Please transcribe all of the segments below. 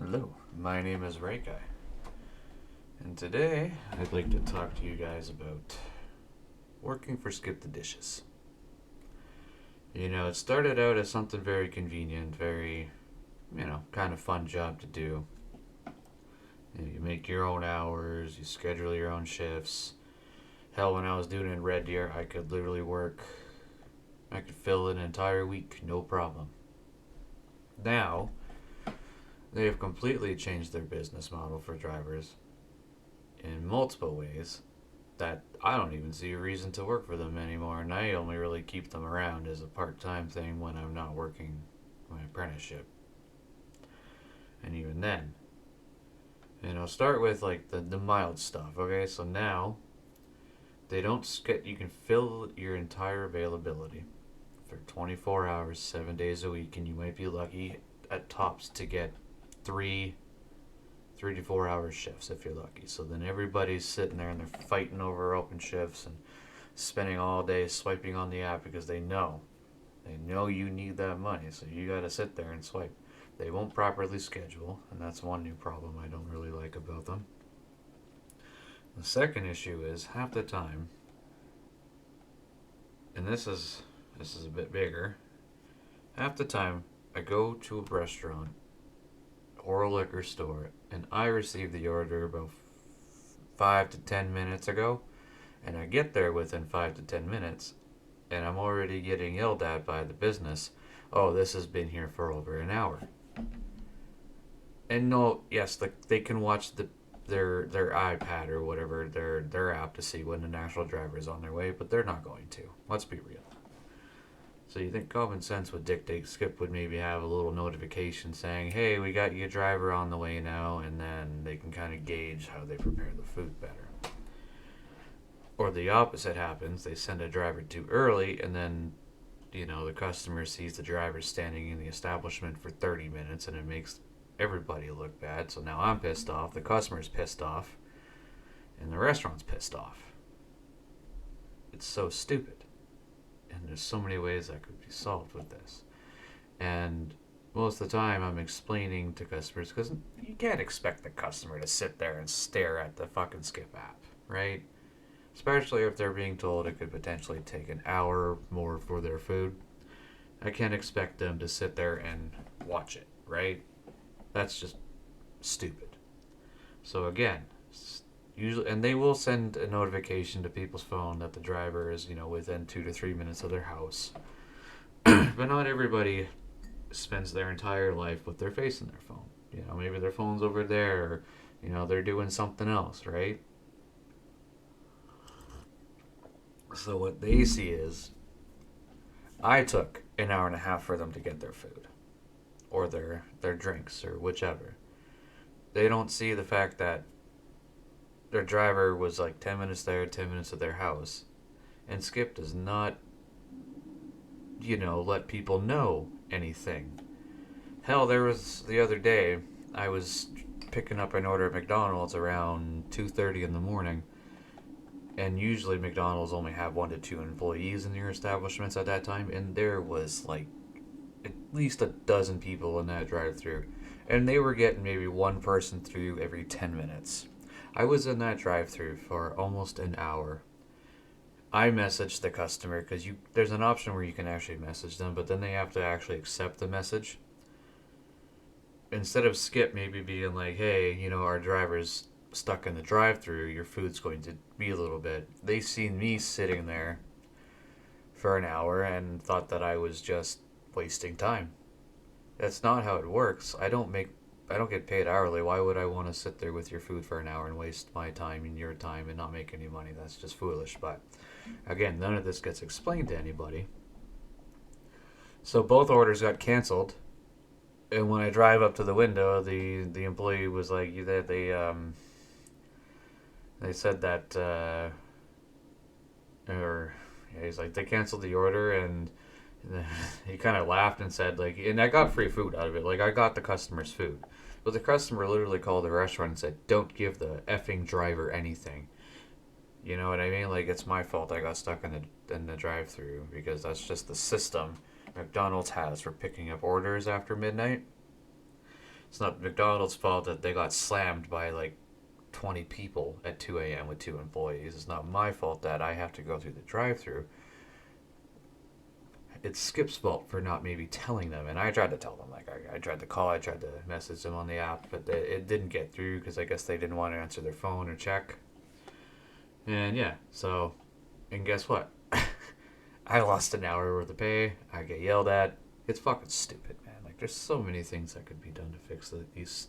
Hello, my name is Ray Guy, and today I'd like to talk to you guys about working for Skip the Dishes. It started out as something very convenient, very, kind of fun job to do. You make your own hours, you schedule your own shifts. Hell, when I was doing it in Red Deer, I could fill an entire week, no problem. Now, they have completely changed their business model for drivers in multiple ways that I don't even see a reason to work for them anymore, and I only really keep them around as a part-time thing when I'm not working my apprenticeship. And even then, start with like the mild stuff. Okay, so now they don't get you can fill your entire availability for 24 hours, 7 days a week, and you might be lucky at tops to get three 3 to 4 hour shifts if you're lucky. So then everybody's sitting there and they're fighting over open shifts and spending all day swiping on the app because they know you need that money. So you got to sit there and swipe. They won't properly schedule, and that's one new problem I don't really like about them. The second issue is half the time, and this is a bit bigger. Half the time I go to a restaurant or a liquor store and I receive the order about 5 to 10 minutes ago, and I get there within 5 to 10 minutes, and I'm already getting yelled at by the business. Oh, this has been here for over an hour. And no, yes, they can watch their iPad or whatever their app to see when the national driver is on their way, but they're not going to. Let's be real. So you think common sense would dictate Skip would maybe have a little notification saying, "Hey, we got your driver on the way now," and then they can kind of gauge how they prepare the food better. Or the opposite happens: they send a driver too early, and then the customer sees the driver standing in the establishment for 30 minutes, and it makes everybody look bad. So now I'm pissed off, the customer's pissed off, and the restaurant's pissed off. It's so stupid. And there's so many ways that could be solved with this. And most of the time I'm explaining to customers, because you can't expect the customer to sit there and stare at the fucking Skip app, right? Especially if they're being told it could potentially take an hour or more for their food. I can't expect them to sit there and watch it, right? That's just stupid. So again, usually, and they will send a notification to people's phone that the driver is within 2 to 3 minutes of their house. But not everybody spends their entire life with their face in their phone. Maybe their phone's over there, or they're doing something else, right? So what they see is, I took an hour and a half for them to get their food or their drinks or whichever. They don't see the fact that their driver was like 10 minutes there, 10 minutes at their house. And Skip does not, let people know anything. Hell, there was the other day, I was picking up an order at McDonald's around 2:30 in the morning. And usually McDonald's only have 1 to 2 employees in their establishments at that time. And there was like at least a dozen people in that drive through. And they were getting maybe one person through every 10 minutes. I was in that drive-through for almost an hour. I messaged the customer because there's an option where you can actually message them, but then they have to actually accept the message. Instead of Skip maybe being like, "Hey, our driver's stuck in the drive-through. Your food's going to be a little bit." They seen me sitting there for an hour and thought that I was just wasting time. That's not how it works. I don't get paid hourly. Why would I want to sit there with your food for an hour and waste my time and your time and not make any money? That's just foolish. But again, none of this gets explained to anybody. So both orders got canceled. And when I drive up to the window, the employee was like, they said that, or yeah, he's like, they canceled the order, and he kind of laughed and said, like, and I got free food out of it. Like, I got the customer's food. But the customer literally called the restaurant and said, "Don't give the effing driver anything." You know what I mean? Like, it's my fault I got stuck in the drive-thru, because that's just the system McDonald's has for picking up orders after midnight. It's not McDonald's fault that they got slammed by like 20 people at 2 a.m. with 2 employees. It's not my fault that I have to go through the drive-through. It's Skip's fault for not maybe telling them. And I tried to tell them. Like, I tried to call, I tried to message them on the app, but it didn't get through because I guess they didn't want to answer their phone or check. And yeah, so, and guess what? I lost an hour worth of pay. I get yelled at. It's fucking stupid, man. Like, there's so many things that could be done to fix these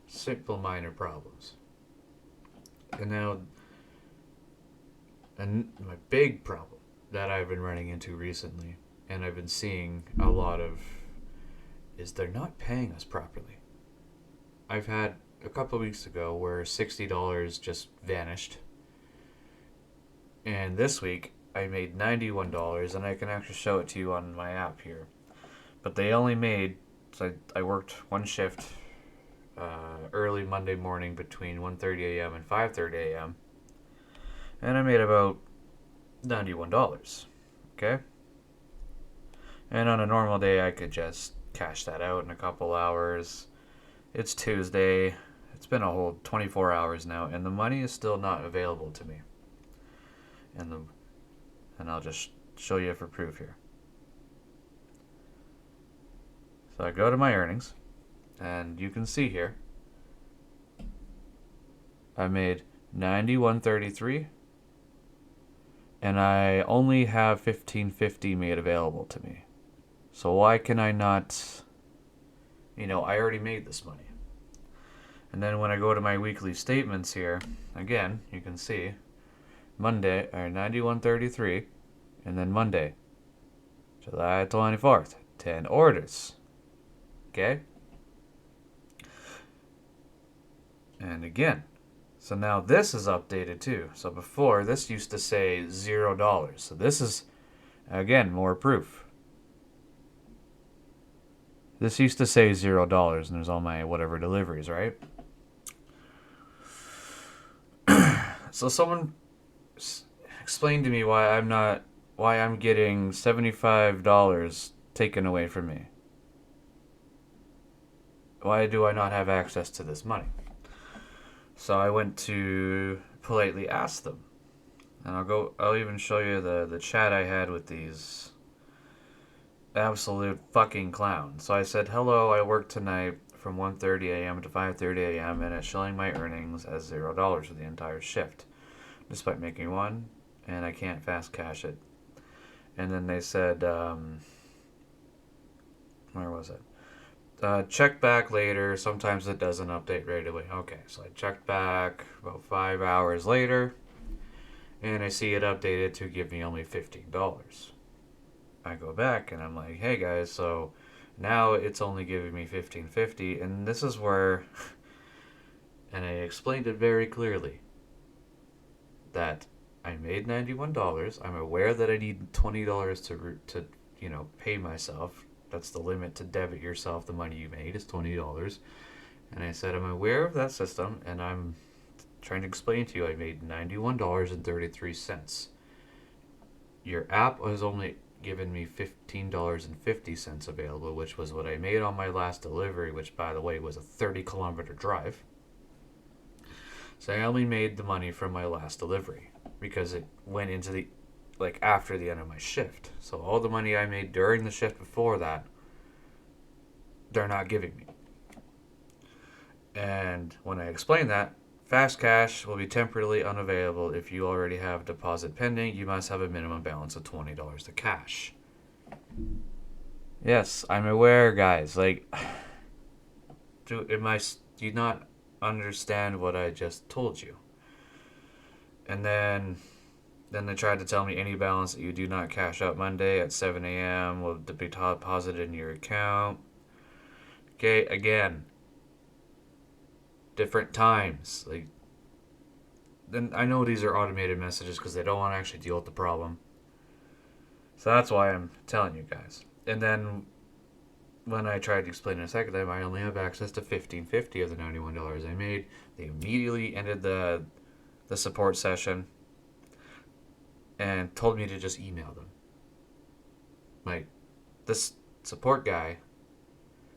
simple, minor problems. And now, and my big problem that I've been running into recently, and I've been seeing a lot of, is they're not paying us properly. I've had a couple of weeks ago where $60 just vanished. And this week, I made $91, and I can actually show it to you on my app here. But they only made, so I worked one shift early Monday morning between 1:30 a.m. and 5:30 a.m. And I made about $91. Okay? And on a normal day, I could just cash that out in a couple hours. It's Tuesday. It's been a whole 24 hours now, and the money is still not available to me. And I'll just show you for proof here. So I go to my earnings, and you can see here, I made $91.33, and I only have $15.50 made available to me. So why can I not, I already made this money. And then when I go to my weekly statements here, again, you can see Monday, or $91.33, and then Monday, July 24th, 10 orders. Okay? And again, so now this is updated too. So before, this used to say $0. So this is, again, more proof. This used to say $0, and there's all my whatever deliveries, right? So someone explain to me why I'm getting $75 taken away from me. Why do I not have access to this money? So I went to politely ask them. And I'll even show you the chat I had with these absolute fucking clowns. So I said, hello, I work tonight from 1:30 a.m. to 5:30 a.m. and it's showing my earnings as $0 for the entire shift, despite making one, and I can't fast cash it. And then they said, where was it? Check back later. Sometimes it doesn't update right away. Okay, so I checked back about 5 hours later, and I see it updated to give me only $15. I go back and I'm like, hey guys, so now it's only giving me $15.50, and this is where, and I explained it very clearly, that I made $91. I'm aware that I need $20 to pay myself. That's the limit to debit yourself. The money you made is $20. And I said, I'm aware of that system, and I'm trying to explain to you I made $91.33. Your app has only given me $15.50 available, which was what I made on my last delivery, which, by the way, was a 30-kilometer drive. So I only made the money from my last delivery because it went into after the end of my shift. So all the money I made during the shift before that, they're not giving me. And when I explained that, fast cash will be temporarily unavailable. If you already have deposit pending, you must have a minimum balance of $20 to cash. Yes, I'm aware, guys. Do you not understand what I just told you? And then they tried to tell me any balance that you do not cash out Monday at 7 a.m. will be deposited in your account. Okay, again, different times. Then I know these are automated messages because they don't want to actually deal with the problem. So that's why I'm telling you guys. And then when I tried to explain it a second time, I only have access to $15.50 of the $91 I made. They immediately ended the support session and told me to just email them. This support guy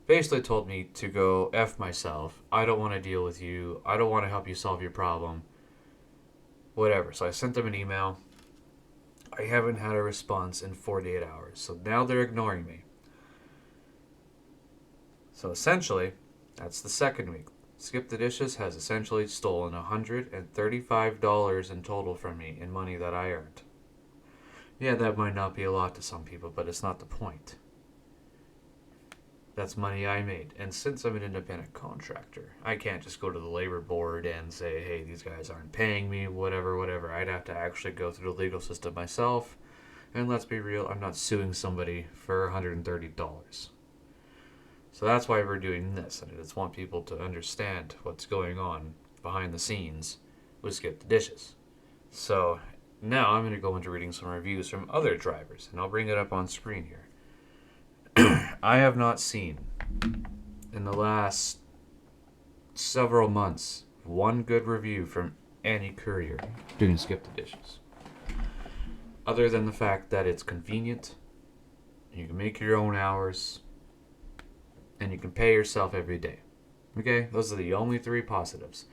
basically told me to go F myself. I don't want to deal with you. I don't want to help you solve your problem. Whatever. So I sent them an email. I haven't had a response in 48 hours. So now they're ignoring me. So essentially, that's the second week. Skip the Dishes has essentially stolen $135 in total from me in money that I earned. Yeah, that might not be a lot to some people, but it's not the point. That's money I made. And since I'm an independent contractor, I can't just go to the labor board and say, hey, these guys aren't paying me, whatever, whatever. I'd have to actually go through the legal system myself. And let's be real, I'm not suing somebody for $130. So that's why we're doing this. And I just want people to understand what's going on behind the scenes with Skip the Dishes. So now I'm going to go into reading some reviews from other drivers. And I'll bring it up on screen here. I have not seen in the last several months one good review from any courier doing Skip the Dishes. Other than the fact that it's convenient, you can make your own hours, and you can pay yourself every day. Okay? Those are the only three positives.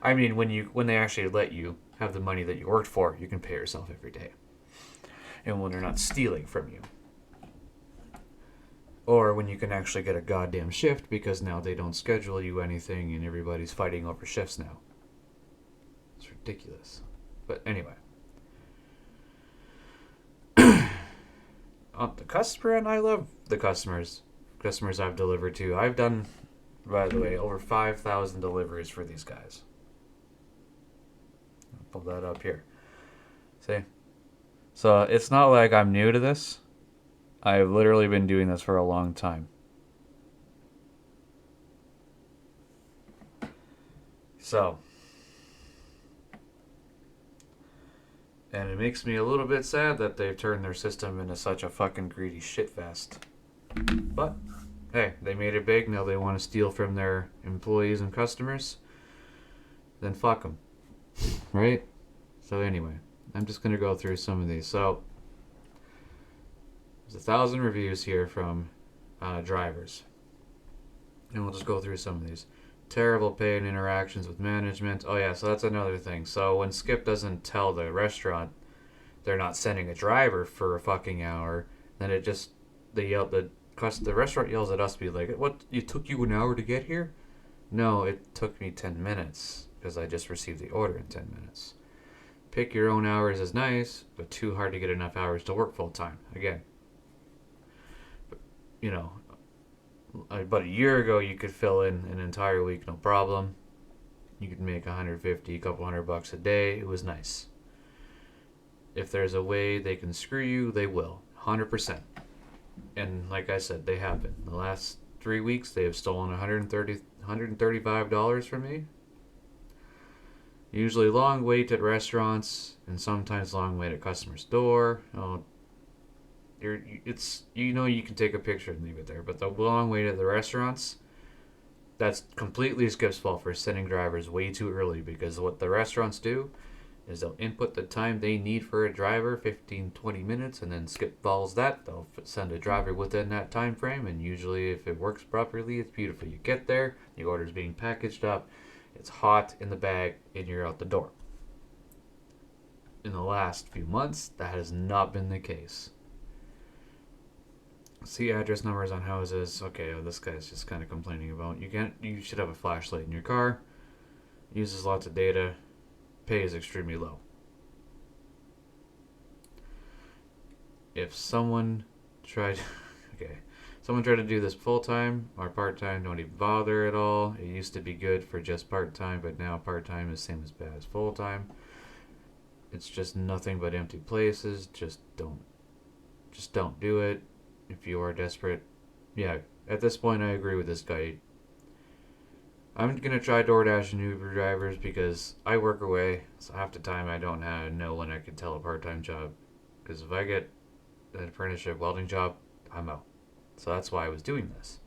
I mean, when they actually let you have the money that you worked for, you can pay yourself every day. And when they're not stealing from you. Or when you can actually get a goddamn shift because now they don't schedule you anything and everybody's fighting over shifts now. It's ridiculous. But anyway. On the customer end, I love the customers I've delivered to. I've done, by the way, over 5,000 deliveries for these guys. I'll pull that up here. See? So it's not like I'm new to this. I've literally been doing this for a long time. So, and it makes me a little bit sad that they've turned their system into such a fucking greedy shitfest. But, hey, they made it big. Now they want to steal from their employees and customers. Then fuck them. Right? So anyway, I'm just going to go through some of these. So, there's 1,000 reviews here from drivers. And we'll just go through some of these. Terrible pay and interactions with management. Oh yeah, so that's another thing. So when Skip doesn't tell the restaurant they're not sending a driver for a fucking hour, then it just the restaurant yells at us to be like, "What? It took you an hour to get here?" No, it took me 10 minutes because I just received the order in 10 minutes. Pick your own hours is nice, but too hard to get enough hours to work full time. Again, you know, about a year ago you could fill in an entire week no problem. You could make 150, a couple $100 a day. It was nice. If there's a way they can screw you, they will. 100%. And like I said, they have been. The last 3 weeks, they have stolen $135 from me. Usually long wait at restaurants, and sometimes long wait at customer's door. Oh, you can take a picture and leave it there, but the long wait at the restaurants, that's completely Skip's fault for sending drivers way too early, because what the restaurants do is they'll input the time they need for a driver, 15-20 minutes, and then Skip follows that. They'll send a driver within that time frame, and usually if it works properly, it's beautiful. You get there, the order's being packaged up, it's hot in the bag, and you're out the door. In the last few months, that has not been the case. See address numbers on houses. Okay, this guy's just kind of complaining about you should have a flashlight in your car. Uses lots of data. Pay is extremely low. If someone tried to do this full time or part time, don't even bother at all. It used to be good for just part time, but now part time is same as bad as full time. It's just nothing but empty places. Just don't do it. If you are desperate, yeah, at this point I agree with this guy. I'm going to try DoorDash and Uber drivers because I work away, so half the time I don't know when I can tell a part-time job. Because if I get an apprenticeship welding job, I'm out. So that's why I was doing this.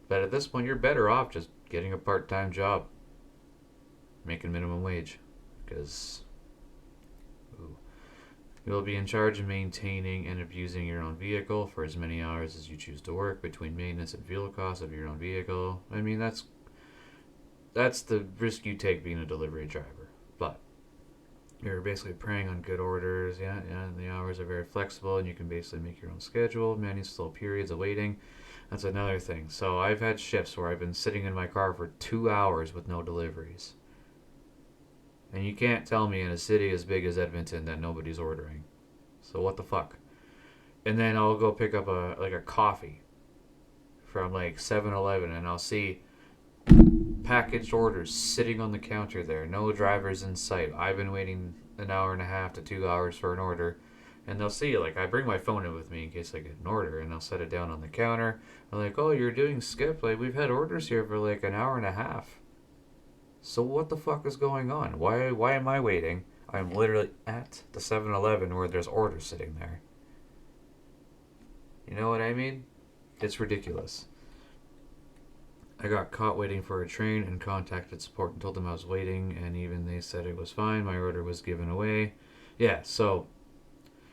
But at this point, you're better off just getting a part-time job, making minimum wage. Because You will be in charge of maintaining and abusing your own vehicle for as many hours as you choose to work between maintenance and fuel costs of your own vehicle. I mean, that's the risk you take being a delivery driver. But you're basically preying on good orders, and the hours are very flexible, and you can basically make your own schedule, manage slow periods of waiting. That's another thing. So I've had shifts where I've been sitting in my car for 2 hours with no deliveries. And you can't tell me in a city as big as Edmonton that nobody's ordering. So what the fuck? And then I'll go pick up a coffee from like 7-Eleven, and I'll see packaged orders sitting on the counter there. No drivers in sight. I've been waiting an hour and a half to 2 hours for an order. And they'll see, like, I bring my phone in with me in case I get an order, and I'll set it down on the counter. I'm like, oh, you're doing skip? Like, we've had orders here for like an hour and a half. So what the fuck is going on? Why am I waiting? I'm literally at the 7-Eleven where there's orders sitting there. You know what I mean? It's ridiculous. I got caught waiting for a train and contacted support and told them I was waiting, and even they said it was fine. My order was given away. Yeah, so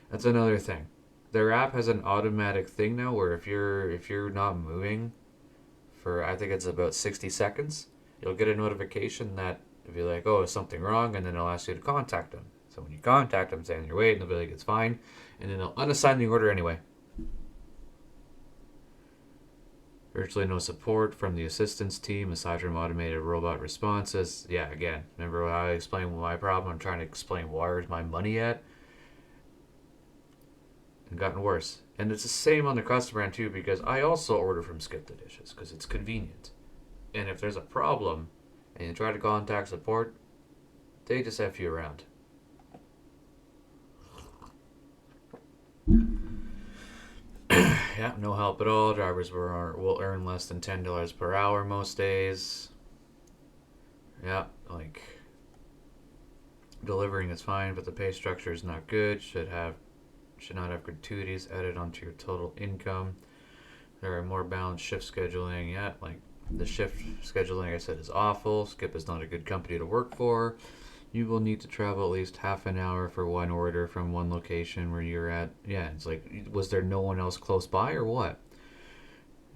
that's another thing. Their app has an automatic thing now where if you're not moving for, I think it's about 60 seconds, you'll get a notification that if you're like, oh, is something wrong, and then it'll ask you to contact them. So when you contact them saying you're waiting, they'll be like, it's fine, and then they'll unassign the order anyway. Virtually no support from the assistance team aside from automated robot responses. Yeah, again, remember how I explained my problem? I'm trying to explain where's my money at? And gotten worse. And it's the same on the customer end too, because I also order from Skip the Dishes because it's convenient. And if there's a problem and you try to contact support, they just F you around. Yeah, no help at all. Drivers will earn less than $10 per hour most days. Yeah, like delivering is fine, but the pay structure is not good. Should not have gratuities added onto your total income. There are more balanced shift scheduling. Yeah, like the shift scheduling, like I said, is awful. Skip is not a good company to work for. You will need to travel at least half an hour for one order from one location where you're at. Yeah, it's like, was there no one else close by or what?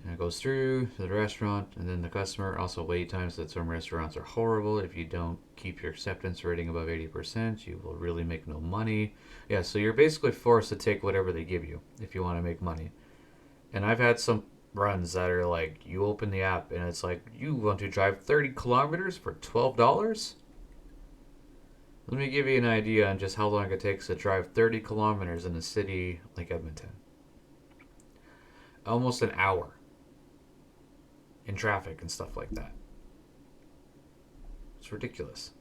And it goes through to the restaurant and then the customer. Also, wait times that some restaurants are horrible. If you don't keep your acceptance rating above 80%, you will really make no money. Yeah, so you're basically forced to take whatever they give you if you want to make money. And I've had some runs that are like, you open the app and it's like, you want to drive 30 kilometers for $12? Let me give you an idea on just how long it takes to drive 30 kilometers in a city like Edmonton. Almost an hour. In traffic and stuff like that. It's ridiculous.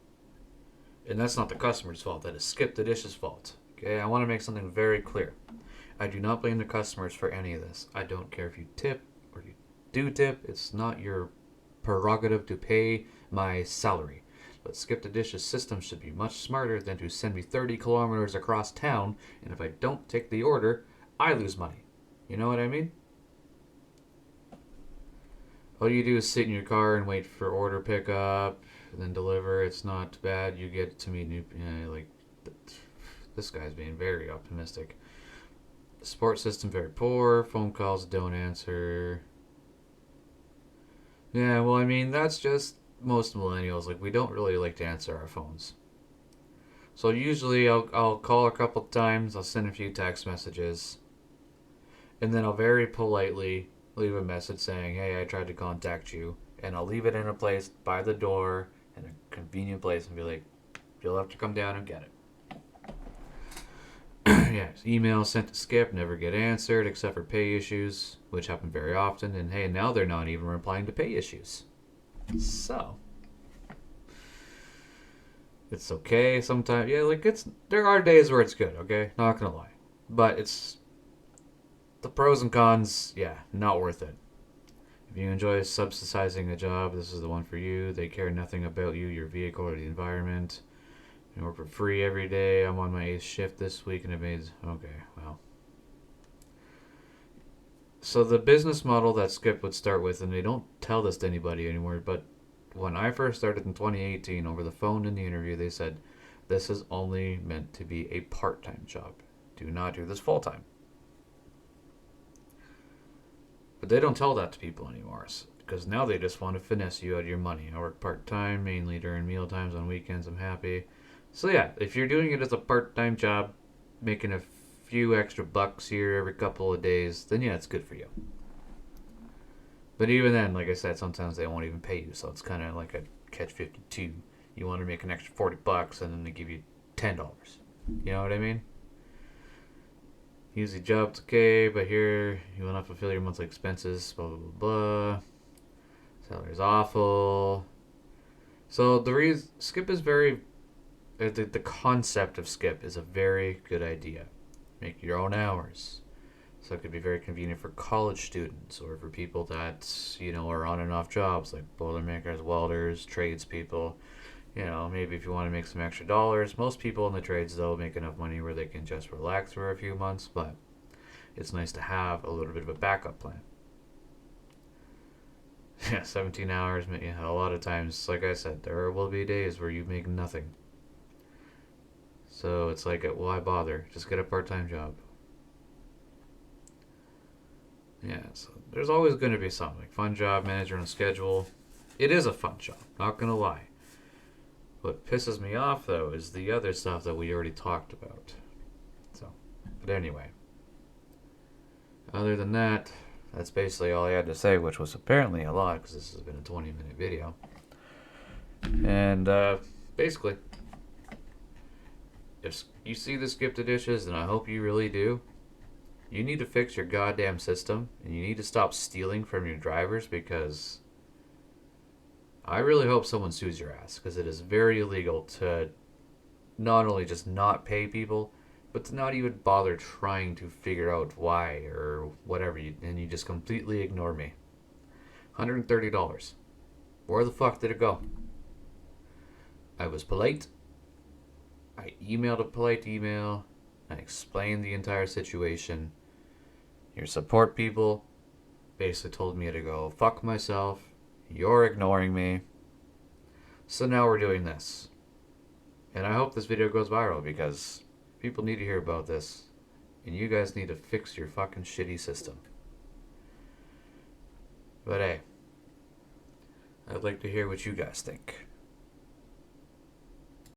And that's not the customer's fault. That is Skip the Dish's fault. Okay, I want to make something very clear. I do not blame the customers for any of this. I don't care if you tip or you do tip. It's not your prerogative to pay my salary. But Skip the Dish's system should be much smarter than to send me 30 kilometers across town, and if I don't take the order, I lose money. You know what I mean? All you do is sit in your car and wait for order pickup, then deliver. It's not bad. You get to meet new... this guy's being very optimistic. Support system very poor. Phone calls don't answer. Yeah, well, I mean, that's just most millennials. Like, we don't really like to answer our phones. So usually I'll call a couple times. I'll send a few text messages. And then I'll very politely leave a message saying, hey, I tried to contact you. And I'll leave it in a place by the door, in a convenient place, and be like, you'll have to come down and get it. Yes, email sent to Skip, never get answered except for pay issues, which happen very often. And hey, now they're not even replying to pay issues. So, it's okay sometimes. Yeah, like, there are days where it's good, okay? Not gonna lie. But it's the pros and cons, yeah, not worth it. If you enjoy subsidizing a job, this is the one for you. They care nothing about you, your vehicle, or the environment. You work for free every day. I'm on my 8th shift this week, and it made... Okay, well. So the business model that Skip would start with, and they don't tell this to anybody anymore, but when I first started in 2018, over the phone in the interview, they said This is only meant to be a part-time job. Do not do this full-time. But they don't tell that to people anymore, because now they just want to finesse you out of your money. I work part-time, mainly during meal times. On weekends, I'm happy. So yeah, if you're doing it as a part-time job, making a few extra bucks here every couple of days, then yeah, it's good for you. But even then, like I said, sometimes they won't even pay you, so it's kind of like a catch-52. You want to make an extra $40, and then they give you $10. You know what I mean? Usually job's okay, but here you will not fulfill your monthly expenses, blah, blah, blah, blah. Salary's awful. So Skip is very, the concept of Skip is a very good idea. Make your own hours. So it could be very convenient for college students or for people that, are on and off jobs like boilermakers, welders, tradespeople. Maybe if you want to make some extra dollars. Most people in the trades, though, make enough money where they can just relax for a few months, but it's nice to have a little bit of a backup plan. Yeah, 17 hours, a lot of times, like I said, there will be days where you make nothing. So it's like, why bother? Just get a part-time job. Yeah, so there's always going to be something. Like fun job, manage your own schedule. It is a fun job, not going to lie. What pisses me off, though, is the other stuff that we already talked about. But anyway. Other than that, that's basically all I had to say, which was apparently a lot, because this has been a 20-minute video. And, basically, if you see the skip the dishes, and I hope you really do, you need to fix your goddamn system, and you need to stop stealing from your drivers, because I really hope someone sues your ass, because it is very illegal to not only just not pay people, but to not even bother trying to figure out why or whatever, and you just completely ignore me. $130. Where the fuck did it go? I was polite. I emailed a polite email. I explained the entire situation. Your support people basically told me to go fuck myself. You're ignoring me. So now we're doing this. And I hope this video goes viral because people need to hear about this. And you guys need to fix your fucking shitty system. But hey, I'd like to hear what you guys think.